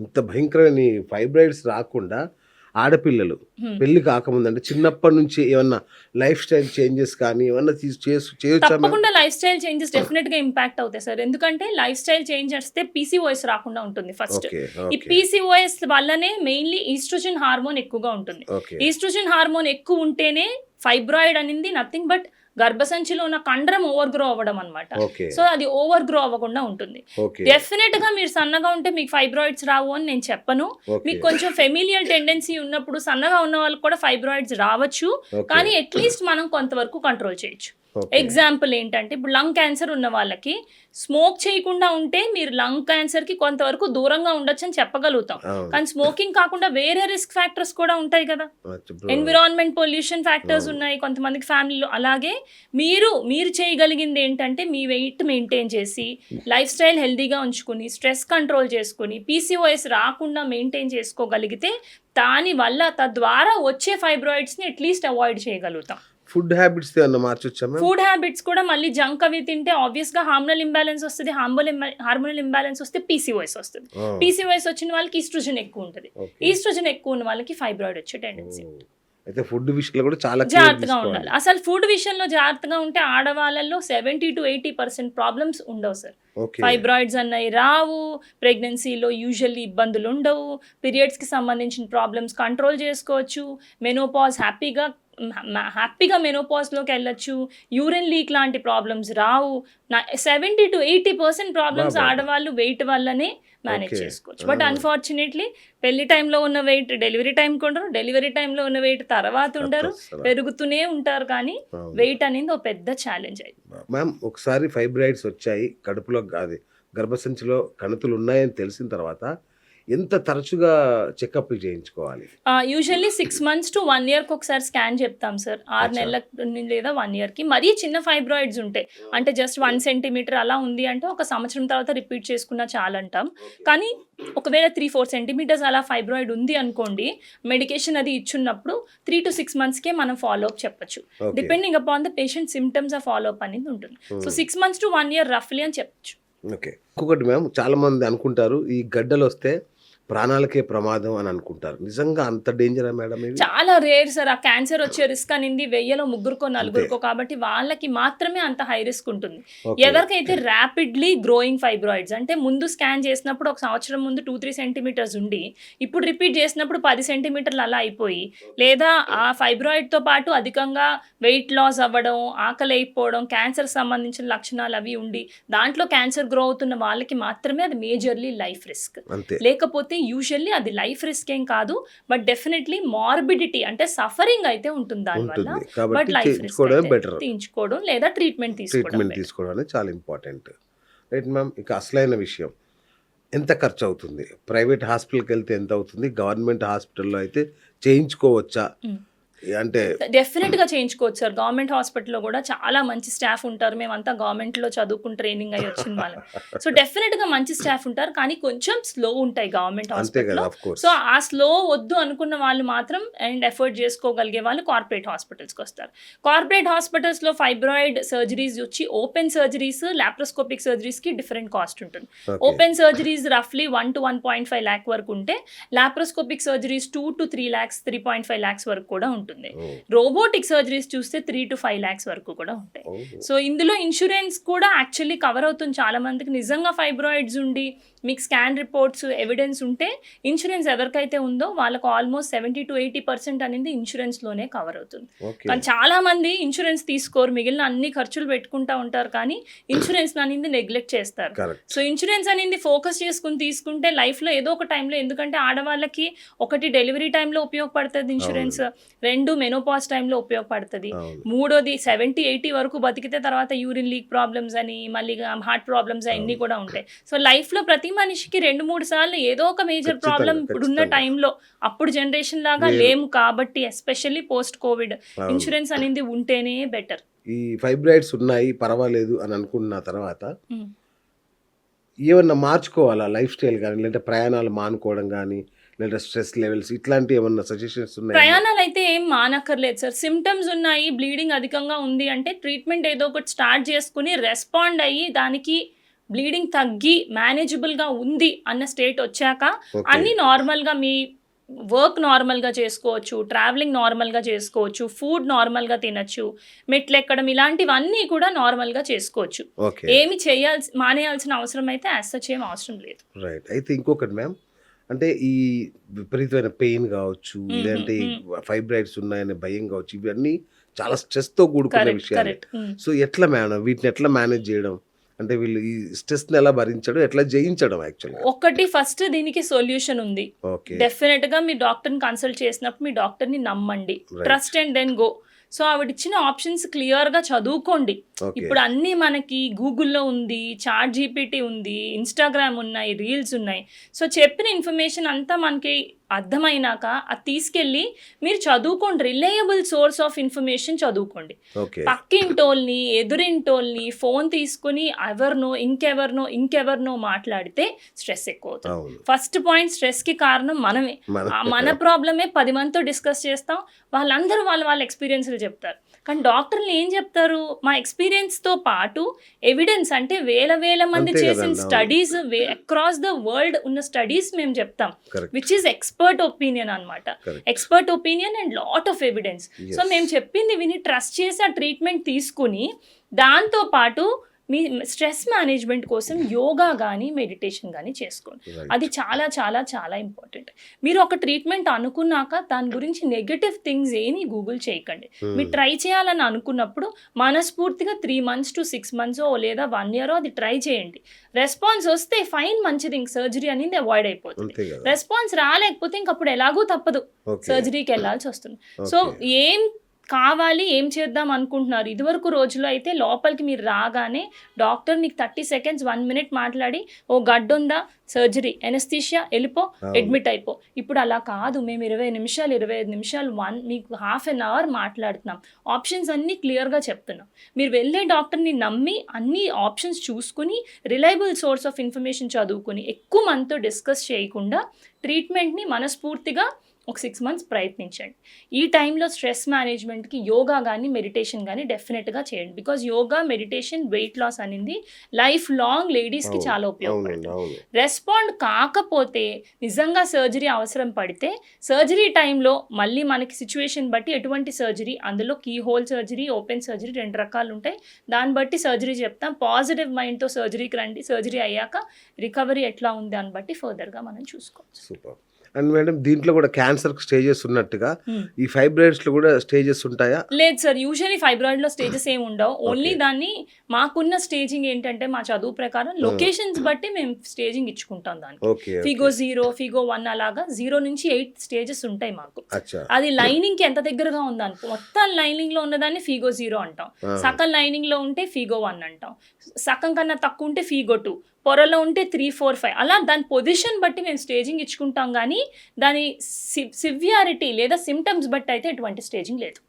ఇంత భయంకరమైన ఈ ఫైబ్రాయిడ్స్ రాకుండా ఆడపిల్లలు హ్మ్. పెళ్లి కాకముందు అంటే చిన్నప్పటి నుంచి ఏమన్నా లైఫ్ స్టైల్ చేంజెస్ కానీ ఏమన్నా చేయొచ్చా మ్యామ్? తప్పకుండా లైఫ్ స్టైల్ చేంజెస్ డెఫినెట్‌గా ఇంపాక్ట్ అవుతాయి సార్. ఎందుకంటే లైఫ్ స్టైల్ చేంజ్ చేస్తే పీసీఓఎస్ రాకుండా ఉంటుంది ఫస్ట్. ఓకే. ఈ ఓకే. పీసీఓఎస్ వల్లనే మెయిన్‌లీ ఈస్ట్రోజన్ హార్మోన్ ఎక్కువగా ఉంటుంది. ఓకే. ఈస్ట్రోజన్ హార్మోన్ ఎక్కువ ఉంటేనే ఫైబ్రాయిడ్ అనేది నథింగ్ బట్ గర్భసంచిలో ఉన్న కండరం ఓవర్ గ్రో అవ్వడం అన్నమాట. ఓకే. సో అది ఓవర్ గ్రో అవ్వకుండా ఉంటుంది. ఓకే. డెఫినెట్‌గా మీరు సన్నగా ఉంటే మీకు ఫైబ్రాయిడ్స్ రావు అని నేను చెప్పను. ఓకే. మీకు కొంచెం ఫెమిలియల్ టెండెన్సీ ఉన్నప్పుడు సన్నగా ఉన్న వాళ్ళకి కూడా ఫైబ్రాయిడ్స్ రావచ్చు. ఓకే. కానీ అట్లీస్ట్ మనం కొంతవరకు కంట్రోల్ చేయొచ్చు. ఓకే. ఎగ్జాంపుల్ ఏంటంటే ఇప్పుడు లంగ్ క్యాన్సర్ ఉన్న వాళ్ళకి స్మోక్ చేయకుండా ఉంటే మీరు లంగ్ క్యాన్సర్కి కొంతవరకు దూరంగా ఉండొచ్చు అని చెప్పగలుగుతాం. అవును. కానీ స్మోకింగ్ కాకుండా వేరే రిస్క్ ఫ్యాక్టర్స్ కూడా ఉంటాయి కదా. ఇప్పుడు ఎన్విరాన్మెంట్ పొల్యూషన్ ఫ్యాక్టర్స్ అవును. ఉన్నాయి కొంతమందికి ఫ్యామిలీలో. అలాగే మీరు చేయగలిగింది ఏంటంటే మీ వెయిట్ మెయింటైన్ చేసి లైఫ్ స్టైల్ హెల్దీగా ఉంచుకుని స్ట్రెస్ కంట్రోల్ చేసుకుని పీసీఓఎస్ రాకుండా మెయింటైన్ చేసుకోగలిగితే దానివల్ల తద్వారా వచ్చే ఫైబ్రాయిడ్స్ని అట్లీస్ట్ అవాయిడ్ చేయగలుగుతాం. ఫుడ్ హ్యాబిట్స్ ఏమన్నా మార్చొచ్చా మ్యామ్? ఫుడ్ హ్యాబిట్స్ కూడా మళ్ళీ జంక్ అవి తింటే ఆబ్వియస్గా హార్మోనల్ ఇంబ్యాలెన్స్ వస్తుంది. హార్మోనల్ ఇంబ్యాలెన్స్ వస్తే పీసీఓఎస్ వస్తుంది. పీసీఓఎస్ వచ్చిన వాళ్ళకి ఈస్ట్రోజన్ ఎక్కువ ఉంటుంది. ఓకే. ఈస్ట్రోజన్ ఎక్కువ ఉన్న వాళ్ళకి ఫైబ్రాయిడ్ వచ్చే టెండెన్సీ. అయితే ఫుడ్ విషయంలో కూడా చాలా కేర్ జాగ్రత్తగా తీసుకోవాలి. ఉండాలి. అసలు ఫుడ్ విషయంలో జాగ్రత్తగా ఉంటే ఆడవాళ్ళల్లో 70 to 80% ప్రాబ్లమ్స్ ఉండవు సార్. ఓకే. ఫైబ్రాయిడ్స్ అన్నవి రావు. ప్రెగ్నెన్సీలో యూజువల్లీ ఇబ్బందులు ఉండవు. పీరియడ్స్కి సంబంధించిన ప్రాబ్లమ్స్ కంట్రోల్ చేసుకోవచ్చు. మెనోపాజ్ హ్యాపీగా మెనోపాజ్లోకి వెళ్ళొచ్చు. యూరిన్ లీక్ లాంటి ప్రాబ్లమ్స్ రావు. 70 to 80% ప్రాబ్లమ్స్ బాబా. ఆడవాళ్ళు వెయిట్ వల్లనే మేనేజ్ ఓకే. చేసుకోవచ్చు. బట్ అన్ఫార్చునేట్లీ పెళ్లి టైంలో ఉన్న వెయిట్ డెలివరీ టైంకి ఉండరు. డెలివరీ టైంలో ఉన్న వెయిట్ తర్వాత ఉండరు. అసలు. పెరుగుతూనే ఉంటారు. కానీ అవును. వెయిట్ అనేది ఒక పెద్ద ఛాలెంజ్ అయింది. మ్యామ్ ఒకసారి ఫైబ్రాయిడ్స్ వచ్చాయి కడుపులో అది గర్భసంచిలో కణుతులు ఉన్నాయని తెలిసిన తర్వాత ఎంత తరచుగా చెకప్ చేయించుకోవాలి? యూజువల్లీ 6 months to 1 yearకి ఒకసారి స్కాన్ చెప్తాం సార్. 6 అచ్చా. నెలల లేదా 1 yearకి. మరీ చిన్న ఫైబ్రాయిడ్స్ ఉంటాయి అంటే జస్ట్ 1 centimeter అలా ఉంది అంటే ఒక సంవత్సరం తర్వాత రిపీట్ చేసుకున్నా చాలంటాం. కానీ ఒకవేళ 3-4 centimeters అలా ఫైబ్రాయిడ్ ఉంది అనుకోండి, మెడికేషన్ అది ఇచ్చున్నప్పుడు 3 to 6 monthsకే మనం ఫాలో అప్ చెప్పచ్చు. Okay. Depending upon the patient symptoms ఆ ఫాలో అప్ అనేది ఉంటుంది. సో 6 months to 1 year రఫ్లీ అని చెప్పచ్చు. ఓకే. ఇంకొకటి మ్యామ్ చాలా మంది అనుకుంటారు ఈ గడ్డలు వస్తే ప్రాణాలకే ప్రమాదం అని అనుకుంటారు. నిజంగా అంత డేంజరా మేడం ఇది? చాలా రేర్ సార్. ఆ క్యాన్సర్ వచ్చే రిస్క్ అనేది 1000లో 3-4 కాబట్టి వాళ్ళకి మాత్రమే అంత హై రిస్క్ ఉంటుంది. ఓకే. ఎవరికైతే ర్యాపిడ్లీ గ్రోయింగ్ ఫైబ్రాయిడ్స్ అంటే ముందు స్కాన్ చేసినప్పుడు ఒక సంవత్సరం ముందు 2-3 centimeters ఉండి ఇప్పుడు రిపీట్ చేసినప్పుడు 10 centimeters అలా అయిపోయి, లేదా ఆ ఫైబ్రాయిడ్తో పాటు అధికంగా వెయిట్ లాస్ అవ్వడం, ఆకలి అయిపోవడం, క్యాన్సర్ సంబంధించిన లక్షణాలు అవి ఉండి దాంట్లో క్యాన్సర్ గ్రో అవుతున్న వాళ్ళకి మాత్రమే అది మేజర్లీ లైఫ్ రిస్క్. అంతే. లేకపోతే యూజువల్లీ అది లైఫ్ రిస్క్ ఏం కాదు. బట్ డెఫినెట్లీ మార్బిడిటీ అంటే సఫరింగ్ అయితే ఉంటుంది దానివల్ల. ఉంటుంది. బట్ కాబట్టి లైఫ్ రిస్క్ చేయించుకోవడమే బెటర్. తీయించుకోవడం లేదా ట్రీట్మెంట్ ట్రీట్మెంట్ తీసుకోవడం అనేది చాలా ఇంపార్టెంట్. Right ma'am. ఇక అసలైన విషయం ఎంత ఖర్చు అవుతుంది? ప్రైవేట్ హాస్పిటల్కి వెళ్తే ఎంత అవుతుంది? గవర్నమెంట్ హాస్పిటల్లో అయితే చేయించుకోవచ్చా? అంటే డెఫినెట్గా చేయించుకోవచ్చు సార్. గవర్నమెంట్ హాస్పిటల్లో కూడా చాలా మంచి స్టాఫ్ ఉంటారు. మేమంతా గవర్నమెంట్లో చదువుకుని ట్రైనింగ్ అయ్యి వచ్చిన వాళ్ళం. సో డెఫినెట్గా మంచి స్టాఫ్ ఉంటారు. కానీ కొంచెం స్లో ఉంటాయి గవర్నమెంట్ అంతే హాస్పిటల్లో. కదా, ఆఫ్ కోర్స్. సో ఆ స్లో వద్దు అనుకున్న వాళ్ళు మాత్రం అండ్ ఎఫర్ట్ చేసుకోగలిగే వాళ్ళు కార్పొరేట్ హాస్పిటల్స్కి వస్తారు. కార్పొరేట్ హాస్పిటల్స్లో ఫైబ్రాయిడ్ సర్జరీస్ వచ్చి ఓపెన్ సర్జరీస్, లాప్రోస్కోపిక్ సర్జరీస్కి డిఫరెంట్ కాస్ట్ ఉంటుంది. ఓకే. ఓపెన్ సర్జరీస్ రఫ్లీ 1 to 1.5 lakh వరకు ఉంటే, laparoscopic surgeries 2 to 3 lakhs, 3.5 lakhs వరకు కూడా ఉంటుంది. రోబోటిక్ సర్జరీస్ చూస్తే 3 to 5 lakhs వరకు కూడా ఉంటాయి. సో ఇందులో ఇన్సూరెన్స్ కూడా యాక్చువల్లీ కవర్ అవుతుంది. చాలా మందికి నిజంగా ఫైబ్రాయిడ్స్ ఉండి మీకు స్కాన్ రిపోర్ట్స్ ఎవిడెన్స్ ఉంటే ఇన్సూరెన్స్ ఎవరికైతే ఉందో వాళ్ళకు ఆల్మోస్ట్ 70 to 80% అనేది ఇన్సూరెన్స్లోనే కవర్ అవుతుంది. ఓకే. కానీ చాలా మంది ఇన్సూరెన్స్ తీసుకోరు, మిగిలిన అన్ని ఖర్చులు పెట్టుకుంటా ఉంటారు, కానీ ఇన్సూరెన్స్ అనేది నెగ్లెక్ట్ చేస్తారు. కరెక్ట్. సో ఇన్సూరెన్స్ అనేది ఫోకస్ చేసుకుని తీసుకుంటే లైఫ్లో ఏదో ఒక టైంలో, ఎందుకంటే ఆడవాళ్ళకి ఒకటి డెలివరీ టైంలో ఉపయోగపడుతుంది ఇన్సూరెన్స్, 2 మెనోపాజ్ టైంలో ఉపయోగపడుతుంది, అవును. 3 70-80 వరకు బతికితే తర్వాత యూరిన్ లీక్ ప్రాబ్లమ్స్ అని మళ్ళీ హార్ట్ ప్రాబ్లమ్స్ అన్నీ కూడా ఉంటాయి. సో లైఫ్లో ప్రతి మనిషికి 2-3 సార్లు ఏదో ఒక మేజర్ ఖచ్చితంగా, ప్రాబ్లం ఇప్పుడున్న ఖచ్చితంగా. టైంలో, అప్పుడు జనరేషన్ లాగా లేదు. లేము కాబట్టి ఎస్పెషల్లీ పోస్ట్ కోవిడ్ అవును. ఇన్సూరెన్స్ అనేది ఉంటేనే బెటర్. ఈ ఫైబ్రాయిడ్స్ ఉన్నాయి పర్వాలేదు అని అనుకున్న తర్వాత ఏమన్నా మార్చుకోవాలా లైఫ్ స్టైల్ కానీ, లేదంటే ప్రయాణాలు మానుకోవడం కానీ, లేదా స్ట్రెస్ లెవెల్స్ ఇట్లాంటి ఏమన్నా సజెషన్స్ ఉన్నాయి? ప్రయాణాలు అయితే ఏం మానక్కర్లేదు సార్. సిమ్టమ్స్ ఉన్నాయి, బ్లీడింగ్ అధికంగా ఉంది అంటే ట్రీట్మెంట్ ఏదో ఒకటి స్టార్ట్ చేసుకుని రెస్పాండ్ అయ్యి దానికి బ్లీడింగ్ తగ్గి మేనేజబుల్గా ఉంది అన్న స్టేట్ వచ్చాక Okay. అన్నీ నార్మల్గా మీ వర్క్ నార్మల్గా చేసుకోవచ్చు, ట్రావెలింగ్ నార్మల్గా చేసుకోవచ్చు, ఫుడ్ నార్మల్గా తినచ్చు, మెట్లు ఎక్కడం ఇలాంటివన్నీ కూడా నార్మల్గా చేసుకోవచ్చు. ఓకే, ఏమి మానేయాల్సిన అవసరం అయితే యాజ్ సచ్ ఏం అవసరం లేదు. రైట్. అయితే ఇంకొకటి మ్యామ్, అంటే ఈ విపరీతమైన పెయిన్ కావచ్చు, లేదంటే ఫైబ్రాయిడ్స్ ఉన్నాయనే భయం కావచ్చు, ఇవన్నీ చాలా స్ట్రెస్తో కూడుకున్న కరెక్ట్ విషయాలు. కరెక్ట్. సో ఎట్లా మేడం వీటిని ఎట్లా మేనేజ్ చేయడం, అంటే వీళ్ళు ఈ స్ట్రెస్ని ఎలా భరించడం, ఎట్లా జయించడం యాక్చువల్గా? ఒకటి ఫస్ట్ దీనికి సొల్యూషన్ ఉంది. ఓకే, డెఫినెట్ గా మీ డాక్టర్ని కన్సల్ట్ చేసినప్పుడు మీ డాక్టర్ని నమ్మండి, Right. Trust and then go. So ఆవిడ ఇచ్చిన ఆప్షన్స్ క్లియర్గా చదువుకోండి. ఓకే, ఇప్పుడు అన్నీ మనకి గూగుల్లో ఉంది, చాట్ జీపీటీ ఉంది, ఇన్స్టాగ్రామ్ ఉన్నాయి, రీల్స్ ఉన్నాయి. సో చెప్పిన ఇన్ఫర్మేషన్ అంతా మనకి అర్థమైనాక అది తీసుకెళ్ళి మీరు చదువుకోండి. రిలయబుల్ సోర్స్ ఆఫ్ ఇన్ఫర్మేషన్ చదువుకోండి. ఓకే, పక్కింటోల్ని ఎదురింటోల్ని ఫోన్ తీసుకుని ఇంకెవరినో మాట్లాడితే స్ట్రెస్ ఎక్కువ అవుతుంది. అవును, ఫస్ట్ పాయింట్, స్ట్రెస్కి కారణం మనమే. మన ప్రాబ్లమే 10 మందితో డిస్కస్ చేస్తాం, వాళ్ళందరూ వాళ్ళ ఎక్స్పీరియన్స్లు చెప్తారు. కానీ డాక్టర్లు ఏం చెప్తారు, మా ఎక్స్పీరియన్స్తో పాటు ఎవిడెన్స్, అంటే వేల మంది అంతే చేసిన కదండి, అవును. స్టడీస్, అక్రాస్ ద వరల్డ్ ఉన్న స్టడీస్ మేము చెప్తాం, correct, which is expert opinion అనమాట. Correct, expert opinion and lot of evidence. So మేము చెప్పింది విని ట్రస్ట్ చేసి ఆ ట్రీట్మెంట్ తీసుకుని దాంతో పాటు మీ స్ట్రెస్ మేనేజ్మెంట్ కోసం యోగా కానీ మెడిటేషన్ కానీ చేసుకోండి. అది చాలా చాలా చాలా ఇంపార్టెంట్. మీరు ఒక ట్రీట్మెంట్ అనుకున్నాక దాని గురించి నెగటివ్ థింగ్స్ ఏమీ గూగుల్ చేయకండి. మీరు ట్రై చేయాలని అనుకున్నప్పుడు మనస్ఫూర్తిగా 3 months to 6 months లేదా 1 year అది ట్రై చేయండి. రెస్పాన్స్ వస్తే ఫైన్, మంచిది, ఇంక సర్జరీ అనేది అవాయిడ్ అయిపోతుంది. అంతే కదా, రెస్పాన్స్ రాలేకపోతే ఇంకప్పుడు ఎలాగూ తప్పదు, ఓకే, సర్జరీకి వెళ్ళాల్సి వస్తుంది. ఓకే. సో ఏం కావాలి, ఏం చేద్దాం అనుకుంటున్నారు, ఇదివరకు రోజుల్లో అయితే లోపలికి మీరు రాగానే డాక్టర్ మీకు 30 seconds 1 minute మాట్లాడి, ఓ గడ్డు ఉందా, సర్జరీ, ఎనస్థీషియా, వెళ్ళిపో, అవును. అడ్మిట్ అయిపో. ఇప్పుడు అలా కాదు, మేము 20 నిమిషాలు 25 నిమిషాలు మీకు ½ an hour మాట్లాడుతున్నాం, ఆప్షన్స్ అన్నీ క్లియర్గా చెప్తున్నాం. మీరు వెళ్ళే డాక్టర్ని నమ్మి అన్ని ఆప్షన్స్ చూసుకుని రిలయబుల్ సోర్స్ ఆఫ్ ఇన్ఫర్మేషన్ చదువుకుని ఎక్కువ మనతో డిస్కస్ చేయకుండా ట్రీట్మెంట్ని మనస్ఫూర్తిగా ఒక 6 months ప్రయత్నించండి. ఈ టైంలో స్ట్రెస్ మేనేజ్మెంట్కి యోగా కానీ మెడిటేషన్ కానీ డెఫినెట్గా చేయండి. Because yoga, meditation, weight loss అనేది లైఫ్ లాంగ్ లేడీస్కి అవును, చాలా అవునండి, ఉపయోగపడుతుంది. అవును, రెస్పాండ్ కాకపోతే నిజంగా సర్జరీ అవసరం పడితే సర్జరీ టైంలో మళ్ళీ మనకి సిచ్యువేషన్ బట్టి ఎటువంటి సర్జరీ, అందులో keyhole surgery, open surgery 2 రకాలు ఉంటాయి. దాన్ని బట్టి సర్జరీ చెప్తాం. పాజిటివ్ మైండ్తో సర్జరీకి రండి. సర్జరీ అయ్యాక రికవరీ ఎట్లా ఉంది దాన్ని బట్టి ఫర్దర్గా మనం చూసుకోవచ్చు. సూపర్. అండ్ మేడం, దీంట్లో కూడా క్యాన్సర్ స్టేజెస్ ఉన్నట్టుగా ఈ ఫైబ్రాయిడ్స్ లో కూడా స్టేజెస్ ఉంటాయా? లేదు సార్, యూజువల్లీ ఫైబ్రాయిడ్లో స్టేజెస్ ఏమి ఉండవు. ఓన్లీ దాన్ని మాకున్న స్టేజింగ్ ఏంటంటే మా చదువు ప్రకారం లొకేషన్స్ బట్టి మేము స్టేజింగ్ ఇచ్చుకుంటాం. దానికి ఓకే, ఫిగో 0, ఫిగో 1 అలాగా 0 నుంచి 8 స్టేజెస్ ఉంటాయి మాకు. అచ్చా, అది లైనింగ్ కి ఎంత దగ్గరగా ఉందనుకో, మొత్తం లైనింగ్ లో ఉన్నదాన్ని ఫిగో 0 అంటాం, సగం లైనింగ్ లో ఉంటే ఫిగో 1 అంటాం, సగం కన్నా తక్కువ ఉంటే ఫిగో 2, పొరలో ఉంటే 3, 4, 5 అలా దాని పొజిషన్ బట్టి మేము స్టేజింగ్ ఇచ్చుకుంటాం. కానీ దాని సివియారిటీ లేదా సిమ్టమ్స్ బట్టి అయితే ఎటువంటి స్టేజింగ్ లేదు.